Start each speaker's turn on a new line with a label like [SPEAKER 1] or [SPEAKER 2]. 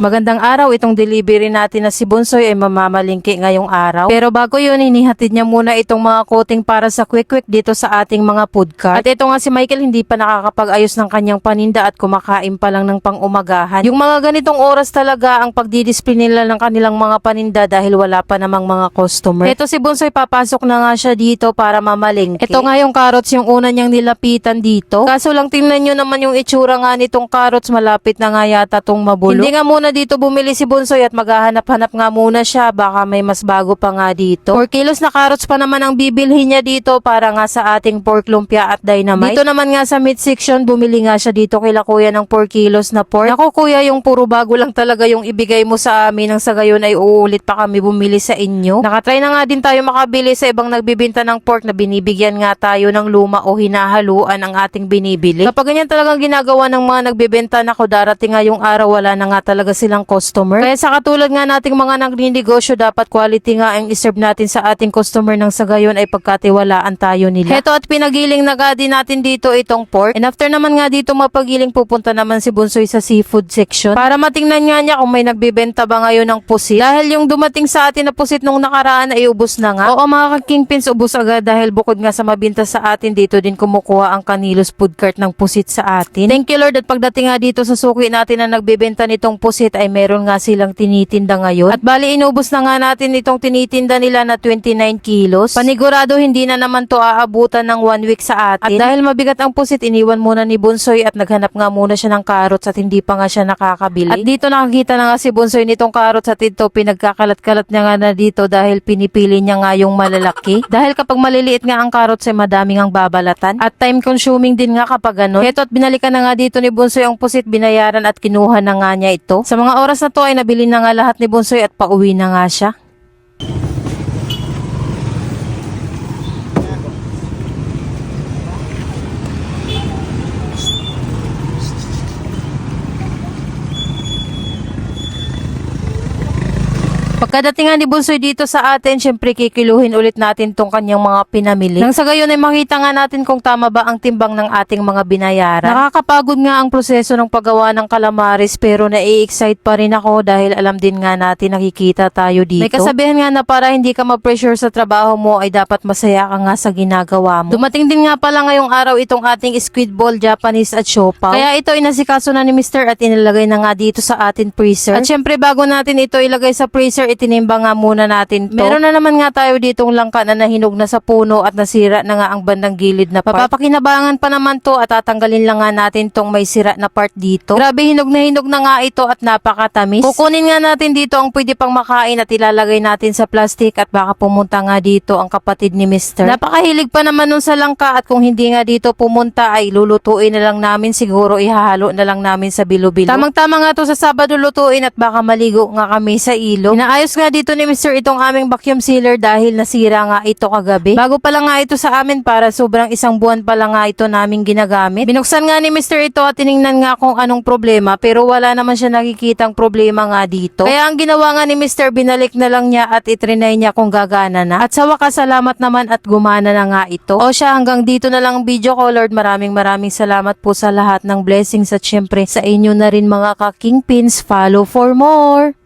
[SPEAKER 1] Magandang araw, itong delivery natin na si Bunsoy ay mamamalingki ngayong araw. Pero bago yun, hinihatid niya muna itong mga coating para sa quick dito sa ating mga food cart. At ito nga si Michael hindi pa nakakapag-ayos ng kanyang paninda at kumakain pa lang ng pang-umagahan. Yung mga ganitong oras talaga ang pagdidisplay nila ng kanilang mga paninda dahil wala pa namang mga customer. Ito si Bunsoy, papasok na nga siya dito para mamalingki. Ito nga yung carrots, yung una niyang nilapitan dito. Kaso lang tingnan nyo naman yung itsura nga nitong carrots, malapit na nga yata tong mabulok. Hindi nga muna dito bumili si Bunsoy at maghahanap-hanap nga muna siya, baka may mas bago pa nga dito. 4 kilos na carrots pa naman ang bibilhin niya dito para nga sa ating pork lumpia at dynamite. Dito naman nga sa meat section, bumili nga siya dito kila kuya ng 4 kilos na pork. Naku kuya, yung puro bago lang talaga yung ibigay mo sa amin, nang sa gayon ay uulit pa kami bumili sa inyo. Nakatry na nga din tayo makabili sa ibang nagbibinta ng pork na binibigyan nga tayo ng luma o hinahaluan ang ating binibili. Kapag ganyan talagang ginagawa ng mga nagbibenta, nako darating nga yung araw wala na nga talaga silang customer. Kaya sa katulad nga nating mga nagninegosyo, dapat quality nga ang iserve natin sa ating customer, nang sa gayon ay pagkatiwalaan tayo nila. Heto at pinagiling na nga din natin dito itong pork. And after naman nga dito mapagiling, pupunta naman si Bunsoy sa seafood section para matingnan nga niya kung may nagbibenta ba ngayon ng pusit. Dahil yung dumating sa atin na pusit nung nakaraan ay ubos na nga. Oo mga ka-kingpins, ubos agad dahil bukod nga sa mabinta sa atin, dito din kumukuha ang Kanilos food cart ng pusit sa atin. Thank you Lord, at pagdating nga dito sa suki natin na nagbibenta nitong pusit ay meron nga silang tinitinda ngayon. At bali inubos na nga natin itong tinitinda nila na 29 kilos. Panigurado hindi na naman to aabutan ng 1 week sa atin. At dahil mabigat ang pusit, iniwan muna ni Bunsoy at naghanap nga muna siya ng carrots at hindi pa nga siya nakakabili. At dito nakakita na nga si Bunsoy nitong carrots at ito pinagkakalat-kalat niya nga na dito dahil pinipili niya nga yung malalaki. Dahil kapag maliliit nga ang carrots ay madaming ang babalatan at time consuming din nga kapag ganun. Ito at binalikan na nga dito ni Bunsoy ang pusit, binayaran at kinuha na nga niya ito. Sa mga oras na to ay nabili na nga lahat ni Bunsoy at pauwi na nga siya. Pagkadating nga ni Bunsoy dito sa atin, syempre kikiluhin ulit natin tong kanyang mga pinamili. Nang sa gayon ay makita nga natin kung tama ba ang timbang ng ating mga binayaran. Nakakapagod nga ang proseso ng paggawa ng calamares, pero nai-excite pa rin ako dahil alam din nga natin nakikita tayo dito. May kasabihan nga na para hindi ka ma-pressure sa trabaho mo ay dapat masaya ka nga sa ginagawa mo. Dumating din nga pala ngayong araw itong ating squid ball, Japanese at siopaw. Kaya ito inasikaso na ni Mr. at inilagay na nga dito sa atin freezer. At syempre bago natin ito ilagay sa freezer, itinimba nga muna natin to. Meron na naman nga tayo ditong langka na nahinog na sa puno at nasira na nga ang bandang gilid na part. Papakinabangan pa naman to at tatanggalin lang nga natin tong may sira na part dito. Grabe, hinog na nga ito at napakatamis. Kukunin nga natin dito ang pwede pang makain at ilalagay natin sa plastic at baka pumunta nga dito ang kapatid ni Mr. Napakahilig pa naman nun sa langka at kung hindi nga dito pumunta ay lulutuin na lang namin, siguro ihahalo na lang namin sa bilo-bilo. Tamang-tama nga to sa Sabado lutuin at baka maligo nga kami sa ilog. Ayos nga dito ni Mr. itong aming vacuum sealer dahil nasira nga ito kagabi. Bago pa lang nga ito sa amin, para sobrang 1 buwan pa lang nga ito naming ginagamit. Binuksan nga ni Mr. ito at tiningnan nga kung anong problema, pero wala naman siya nakikitang problema nga dito. Kaya ang ginawa nga ni Mr. binalik na lang niya at itrinay niya kung gagana na. At sa wakas, salamat naman at gumana na nga ito. O siya, hanggang dito na lang ang video ko Lord. Maraming salamat po sa lahat ng blessings at syempre sa inyo na rin mga ka-kingpins. Follow for more!